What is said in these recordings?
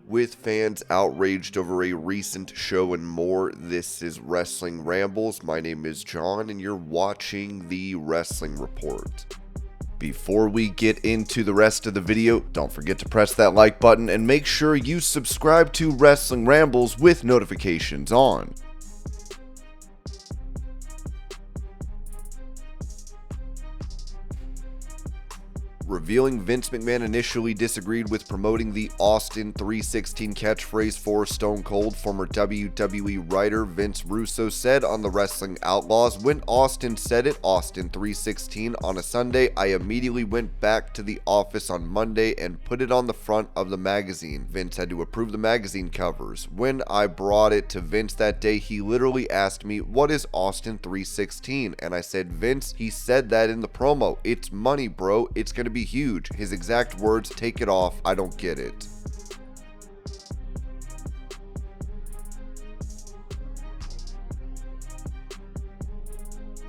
With fans outraged over a recent show and more, this is Wrestling Rambles. My name is John, and you're watching the Wrestling Report. Before we get into the rest of the video, don't forget to press that like button and make sure you subscribe to Wrestling Rambles with notifications on. Revealing Vince McMahon initially disagreed with promoting the Austin 316 catchphrase for Stone Cold, former WWE writer Vince Russo said on the Wrestling Outlaws, "When Austin said it, Austin 316, on a Sunday, I immediately went back to the office on Monday and put it on the front of the magazine. Vince had to approve the magazine covers. When I brought it to Vince that day, he literally asked me, 'What is Austin 316?' And I said, 'Vince, he said that in the promo. It's money, bro. It's gonna be huge.' His exact words, 'Take it off. I don't get it.'"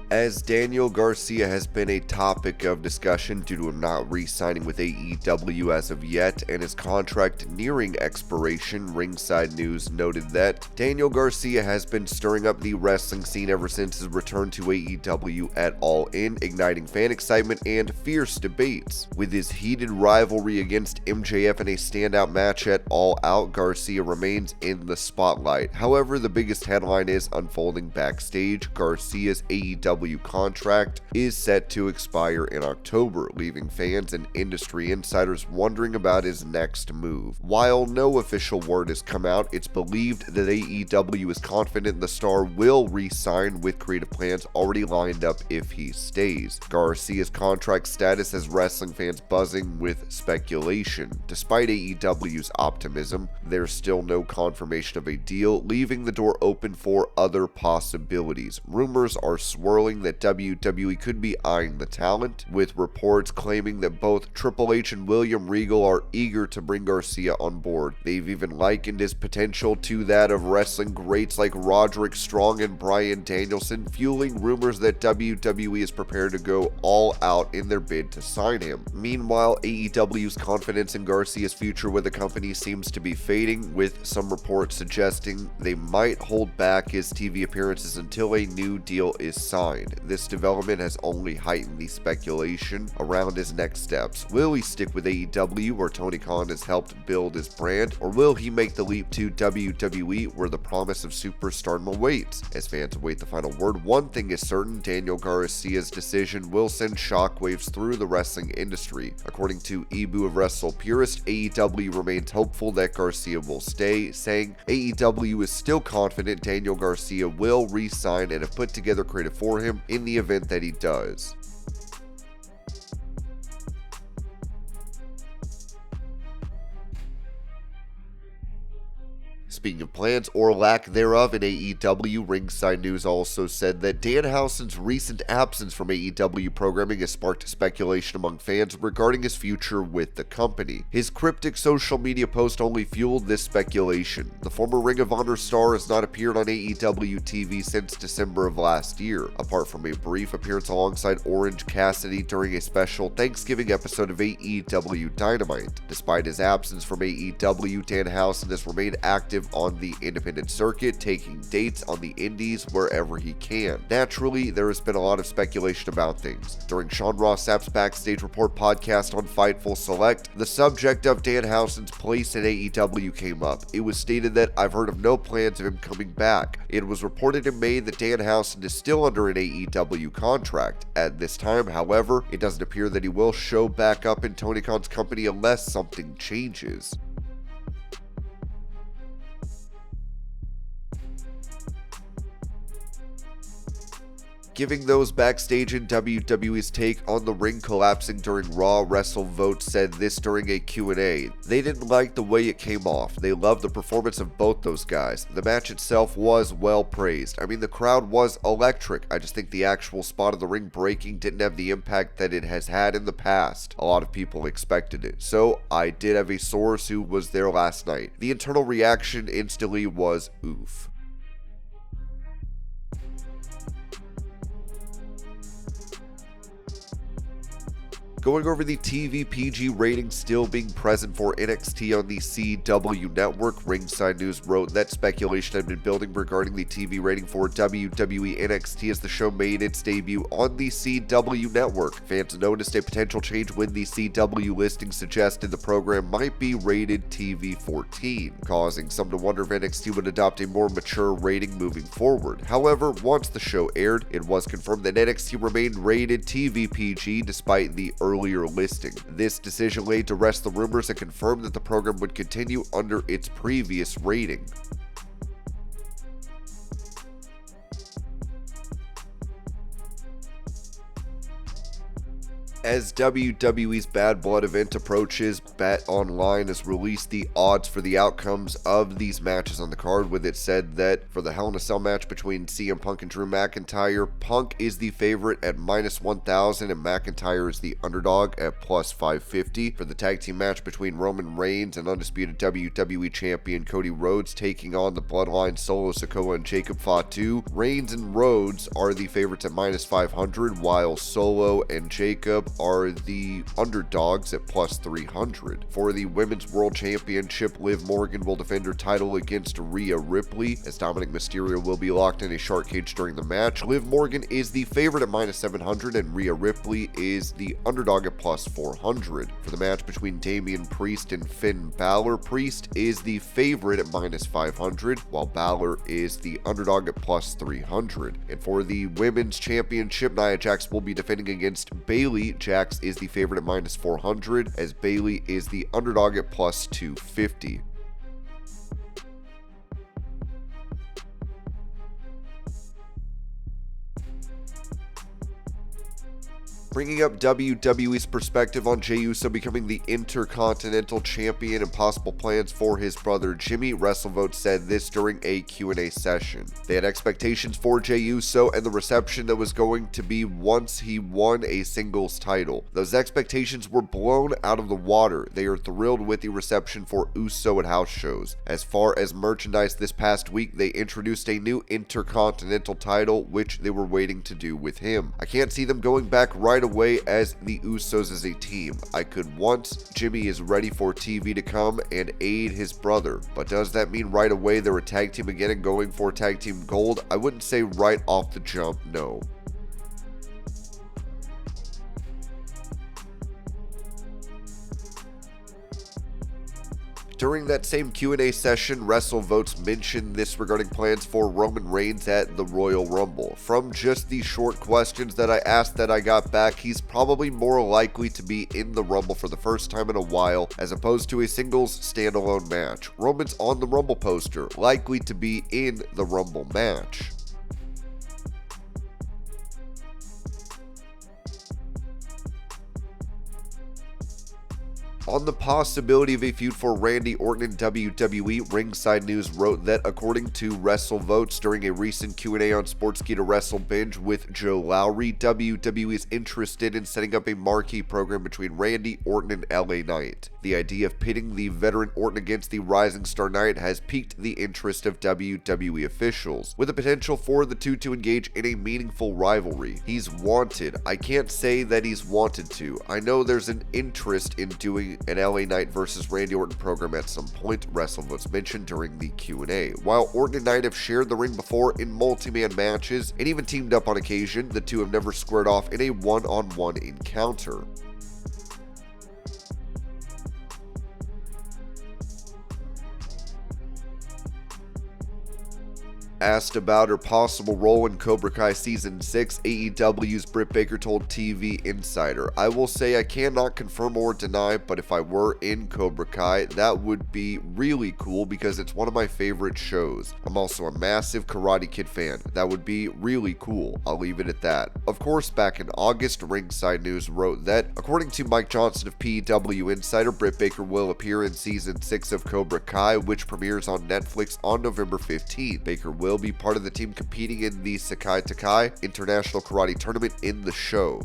As Daniel Garcia has been a topic of discussion due to him not re-signing with AEW as of yet and his contract nearing expiration, Ringside News noted that Daniel Garcia has been stirring up the wrestling scene ever since his return to AEW at All In, igniting fan excitement and fierce debates. With his heated rivalry against MJF in a standout match at All Out, Garcia remains in the spotlight. However, the biggest headline is unfolding backstage. Garcia's AEW contract is set to expire in October, leaving fans and industry insiders wondering about his next move. While no official word has come out, it's believed that AEW is confident the star will re-sign, with creative plans already lined up if he stays. Garcia's contract status has wrestling fans buzzing with speculation. Despite AEW's optimism, there's still no confirmation of a deal, leaving the door open for other possibilities. Rumors are swirling that WWE could be eyeing the talent, with reports claiming that both Triple H and William Regal are eager to bring Garcia on board. They've even likened his potential to that of wrestling greats like Roderick Strong and Bryan Danielson, fueling rumors that WWE is prepared to go all out in their bid to sign him. Meanwhile, AEW's confidence in Garcia's future with the company seems to be fading, with some reports suggesting they might hold back his TV appearances until a new deal is signed. This development has only heightened the speculation around his next steps. Will he stick with AEW, where Tony Khan has helped build his brand, or will he make the leap to WWE, where the promise of superstardom awaits? As fans await the final word, one thing is certain: Daniel Garcia's decision will send shockwaves through the wrestling industry. According to Ibu of Wrestle Purist, AEW remains hopeful that Garcia will stay, saying AEW is still confident Daniel Garcia will re-sign and have put together creative for him in the event that he does. Speaking of plans or lack thereof in AEW, Ringside News also said that Danhausen's recent absence from AEW programming has sparked speculation among fans regarding his future with the company. His cryptic social media post only fueled this speculation. The former Ring of Honor star has not appeared on AEW TV since December of last year, apart from a brief appearance alongside Orange Cassidy during a special Thanksgiving episode of AEW Dynamite. Despite his absence from AEW, Danhausen has remained active on the independent circuit, taking dates on the indies wherever he can. Naturally, there has been a lot of speculation about things. During Sean Ross Sapp's Backstage Report podcast on Fightful Select, the subject of Danhausen's place in AEW came up. It was stated that "I've heard of no plans of him coming back." It was reported in May that Danhausen is still under an AEW contract. At this time, however, it doesn't appear that he will show back up in Tony Khan's company unless something changes. Giving those backstage in WWE's take on the ring collapsing during Raw Wrestle Vote said this during a Q&A. They didn't like the way it came off. They loved the performance of both those guys. The match itself was well praised. I mean, the crowd was electric. I just think the actual spot of the ring breaking didn't have the impact that it has had in the past. A lot of people expected it. So I did have a source who was there last night. The internal reaction instantly was oof. Going over the TV PG rating still being present for NXT on the CW network, Ringside News wrote that speculation had been building regarding the TV rating for WWE NXT as the show made its debut on the CW network. Fans noticed a potential change when the CW listing suggested the program might be rated TV 14, causing some to wonder if NXT would adopt a more mature rating moving forward. However, once the show aired, it was confirmed that NXT remained rated TV PG despite the earlier listing. This decision led to Wrestle Rumors and confirmed that the program would continue under its previous rating. As WWE's Bad Blood event approaches, BetOnline has released the odds for the outcomes of these matches on the card, with it said that for the Hell in a Cell match between CM Punk and Drew McIntyre, Punk is the favorite at -1,000 and McIntyre is the underdog at +550. For the tag team match between Roman Reigns and undisputed WWE champion Cody Rhodes taking on the Bloodline Solo Sikoa and Jacob Fatu, Reigns and Rhodes are the favorites at -500, while Solo and Jacob are the underdogs at +300. For the Women's World Championship, Liv Morgan will defend her title against Rhea Ripley, as Dominic Mysterio will be locked in a shark cage during the match. Liv Morgan is the favorite at -700, and Rhea Ripley is the underdog at +400. For the match between Damian Priest and Finn Balor, Priest is the favorite at -500, while Balor is the underdog at +300. And for the Women's Championship, Nia Jax will be defending against Bayley. Jax is the favorite at -400, as Bayley is the underdog at +250. Bringing up WWE's perspective on Jey Uso becoming the Intercontinental Champion and possible plans for his brother Jimmy, WrestleVote said this during a Q&A session. They had expectations for Jey Uso and the reception that was going to be once he won a singles title. Those expectations were blown out of the water. They are thrilled with the reception for Uso at house shows. As far as merchandise, this past week they introduced a new Intercontinental title, which they were waiting to do with him. I can't see them going back right away as the Usos as a team. I could once Jimmy is ready for TV to come and aid his brother, but does that mean right away they're a tag team again and going for tag team gold? I wouldn't say right off the jump, no. During that same Q&A session, WrestleVotes mentioned this regarding plans for Roman Reigns at the Royal Rumble. From just the short questions that I asked that I got back, he's probably more likely to be in the Rumble for the first time in a while, as opposed to a singles standalone match. Roman's on the Rumble poster, likely to be in the Rumble match. On the possibility of a feud for Randy Orton in WWE, Ringside News wrote that according to WrestleVotes during a recent Q&A on Sportskeeda Wrestle Binge with Joe Lowry, WWE is interested in setting up a marquee program between Randy Orton and LA Knight. The idea of pitting the veteran Orton against the rising star Knight has piqued the interest of WWE officials, with the potential for the two to engage in a meaningful rivalry. He's wanted. I can't say that he's wanted to. I know there's an interest in doing an LA Knight versus Randy Orton program at some point, WrestleVotes mentioned during the Q&A. While Orton and Knight have shared the ring before in multi-man matches and even teamed up on occasion, the two have never squared off in a one-on-one encounter. Asked about her possible role in Cobra Kai Season 6, AEW's Britt Baker told TV Insider, "I will say I cannot confirm or deny, but if I were in Cobra Kai, that would be really cool because it's one of my favorite shows. I'm also a massive Karate Kid fan. That would be really cool. I'll leave it at that." Of course, back in August, Ringside News wrote that, according to Mike Johnson of PW Insider, Britt Baker will appear in Season 6 of Cobra Kai, which premieres on Netflix on November 15th. Baker will be part of the team competing in the Sekai Takai International Karate Tournament in the show.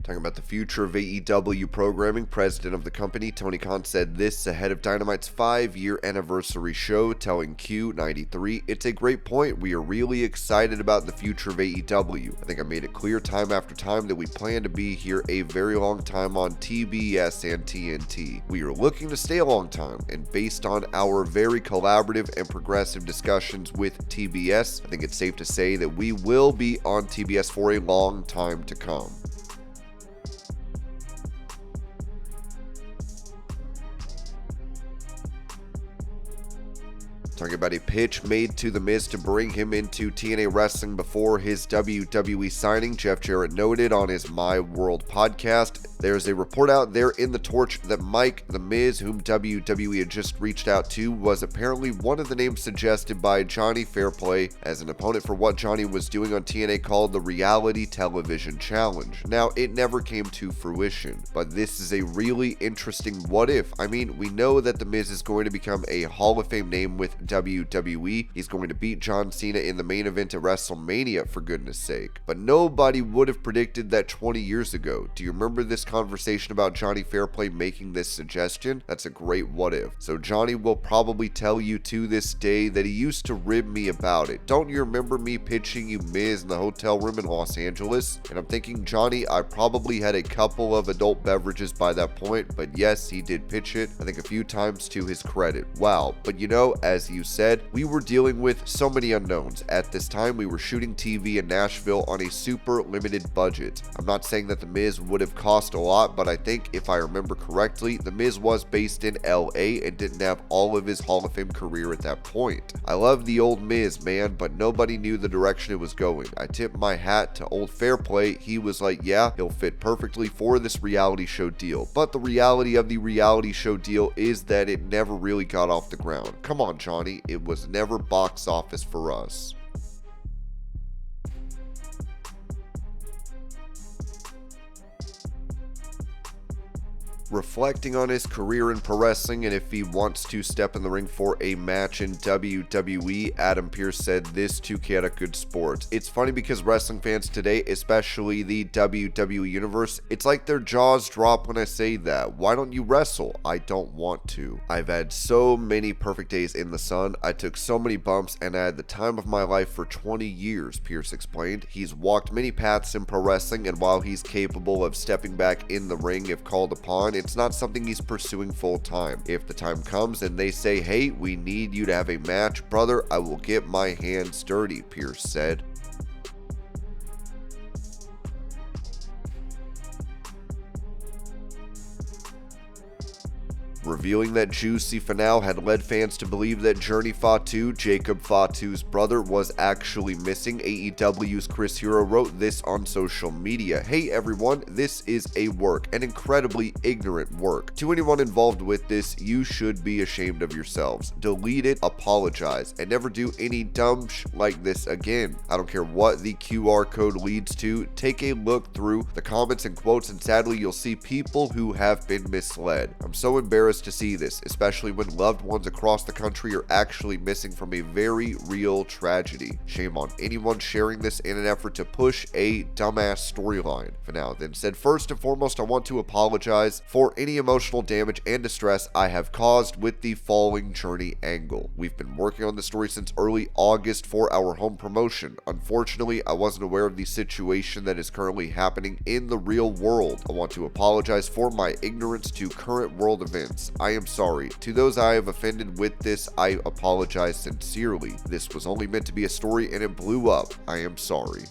Talking about the future of AEW programming, president of the company, Tony Khan, said this ahead of Dynamite's 5-year anniversary show, telling Q93, "It's a great point. We are really excited about the future of AEW. I think I made it clear time after time that we plan to be here a very long time on TBS and TNT. We are looking to stay a long time, and based on our very collaborative and progressive discussions with TBS, I think it's safe to say that we will be on TBS for a long time to come." Talking about a pitch made to The Miz to bring him into TNA Wrestling before his WWE signing, Jeff Jarrett noted on his My World podcast, "There's a report out there in the Torch that Mike The Miz, whom WWE had just reached out to, was apparently one of the names suggested by Johnny Fairplay as an opponent for what Johnny was doing on TNA called the Reality Television Challenge. Now, it never came to fruition, but this is a really interesting what if. I mean, we know that The Miz is going to become a Hall of Fame name with WWE. He's going to beat John Cena in the main event at WrestleMania, for goodness sake. But nobody would have predicted that 20 years ago. Do you remember this conversation about Johnny Fairplay making this suggestion? That's a great what if. So Johnny will probably tell you to this day that he used to rib me about it. Don't you remember me pitching you Miz in the hotel room in Los Angeles? And I'm thinking, Johnny, I probably had a couple of adult beverages by that point, but yes, he did pitch it, I think a few times to his credit. Wow. But you know, as you said, we were dealing with so many unknowns. At this time, we were shooting TV in Nashville on a super limited budget. I'm not saying that The Miz would have cost a lot, but I think if I remember correctly, The Miz was based in LA and didn't have all of his Hall of Fame career at that point. I love the old Miz, man, but nobody knew the direction it was going. I tipped my hat to old Fairplay. He was like, yeah, he'll fit perfectly for this reality show deal. But the reality of the reality show deal is that it never really got off the ground. Come on, Johnny. It was never box office for us. Reflecting on his career in pro wrestling and if he wants to step in the ring for a match in WWE, Adam Pearce said this to Chaotic Sports. "It's funny because wrestling fans today, especially the WWE Universe, it's like their jaws drop when I say that. Why don't you wrestle? I don't want to. I've had so many perfect days in the sun. I took so many bumps and I had the time of my life for 20 years, Pearce explained. He's walked many paths in pro wrestling, and while he's capable of stepping back in the ring if called upon, it's not something he's pursuing full time. If the time comes and they say, hey, we need you to have a match, brother, I will get my hands dirty, Pearce said. Revealing that juicy Finau had led fans to believe that Journey Fatu, Jacob Fatu's brother, was actually missing. AEW's Chris Hero wrote this on social media. "Hey everyone, this is a work, an incredibly ignorant work. To anyone involved with this, you should be ashamed of yourselves. Delete it, apologize, and never do any dumb like this again. I don't care what the QR code leads to. Take a look through the comments and quotes, and sadly you'll see people who have been misled. I'm so embarrassed to see this, especially when loved ones across the country are actually missing from a very real tragedy. Shame on anyone sharing this in an effort to push a dumbass storyline." Finau then said, "First and foremost, I want to apologize for any emotional damage and distress I have caused with the Falling Journey angle. We've been working on the story since early August for our home promotion. Unfortunately, I wasn't aware of the situation that is currently happening in the real world. I want to apologize for my ignorance to current world events. I am sorry. To those I have offended with this, I apologize sincerely. This was only meant to be a story and it blew up. I am sorry."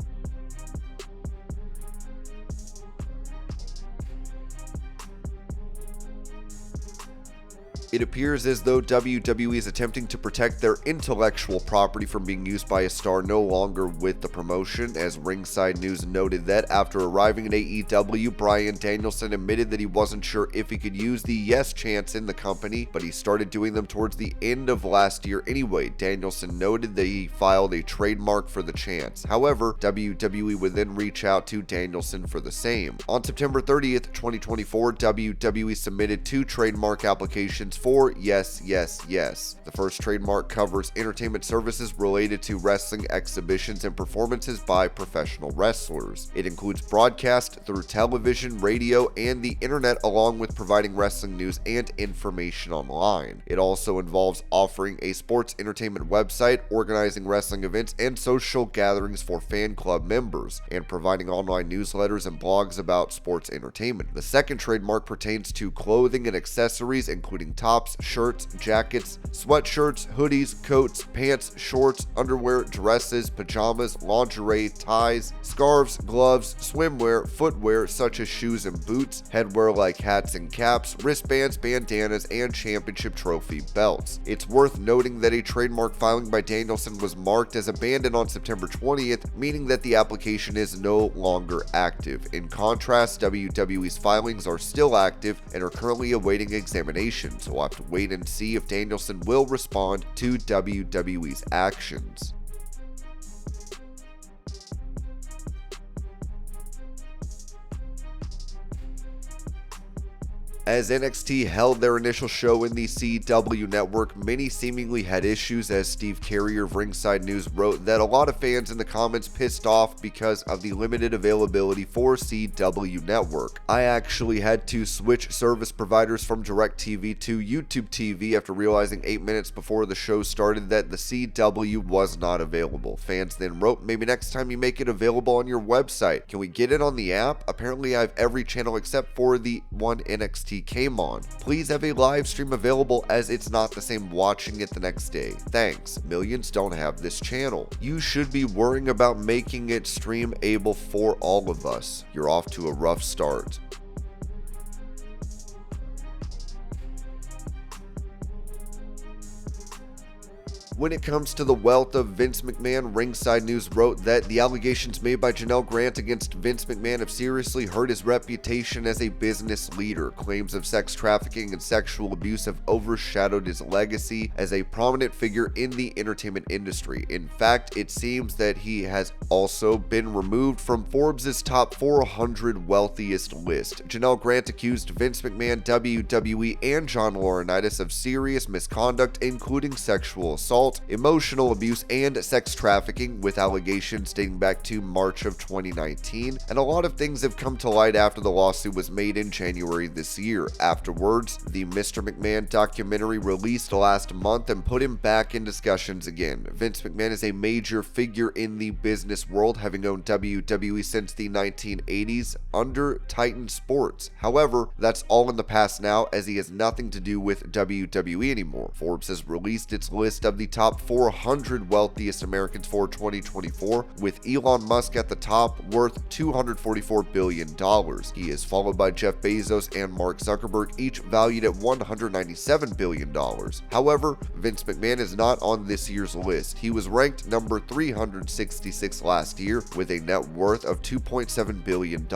It appears as though WWE is attempting to protect their intellectual property from being used by a star no longer with the promotion, as Ringside News noted that after arriving at AEW, Bryan Danielson admitted that he wasn't sure if he could use the yes chants in the company, but he started doing them towards the end of last year anyway. Danielson noted that he filed a trademark for the chants. However, WWE would then reach out to Danielson for the same. On September 30th, 2024, WWE submitted 2 trademark applications for yes, yes, yes. The first trademark covers entertainment services related to wrestling exhibitions and performances by professional wrestlers. It includes broadcast through television, radio, and the internet, along with providing wrestling news and information online. It also involves offering a sports entertainment website, organizing wrestling events and social gatherings for fan club members, and providing online newsletters and blogs about sports entertainment. The second trademark pertains to clothing and accessories, including tops, shirts, jackets, sweatshirts, hoodies, coats, pants, shorts, underwear, dresses, pajamas, lingerie, ties, scarves, gloves, swimwear, footwear such as shoes and boots, headwear like hats and caps, wristbands, bandanas, and championship trophy belts. It's worth noting that a trademark filing by Danhausen was marked as abandoned on September 20th, meaning that the application is no longer active. In contrast, WWE's filings are still active and are currently awaiting examination, so we'll have to wait and see if Danhausen will respond to WWE's actions. As NXT held their initial show in the CW network, many seemingly had issues, as Steve Carrier of Ringside News wrote that a lot of fans in the comments pissed off because of the limited availability for CW network. I actually had to switch service providers from DirecTV to YouTube TV after realizing 8 minutes before the show started that the CW was not available. Fans then wrote, maybe next time you make it available on your website. Can we get it on the app? Apparently I have every channel except for the one NXT came on. Please have a live stream available, as it's not the same watching it the next day. Thanks. Millions don't have this channel. You should be worrying about making it stream-able for all of us. You're off to a rough start. When it comes to the wealth of Vince McMahon, Ringside News wrote that the allegations made by Janelle Grant against Vince McMahon have seriously hurt his reputation as a business leader. Claims of sex trafficking and sexual abuse have overshadowed his legacy as a prominent figure in the entertainment industry. In fact, it seems that he has also been removed from Forbes' top 400 wealthiest list. Janelle Grant accused Vince McMahon, WWE, and John Laurinaitis of serious misconduct, including sexual assault, emotional abuse, and sex trafficking, with allegations dating back to March of 2019, and a lot of things have come to light after the lawsuit was made in January this year. Afterwards, the Mr. McMahon documentary released last month and put him back in discussions again. Vince McMahon is a major figure in the business world, having owned WWE since the 1980s under Titan Sports. However, that's all in the past now, as he has nothing to do with WWE anymore. Forbes has released its list of the top 400 wealthiest Americans for 2024, with Elon Musk at the top, worth $244 billion. He is followed by Jeff Bezos and Mark Zuckerberg, each valued at $197 billion. However, Vince McMahon is not on this year's list. He was ranked number 366 last year with a net worth of $2.7 billion,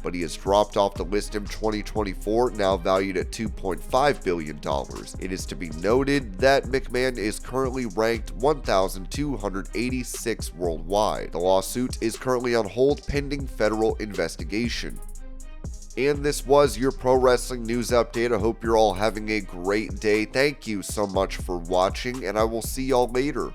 but he has dropped off the list in 2024, now valued at $2.5 billion. It is to be noted that McMahon is currently ranked 1,286 worldwide. The lawsuit is currently on hold pending federal investigation. And this was your pro wrestling news update. I hope you're all having a great day. Thank you so much for watching, and I will see y'all later.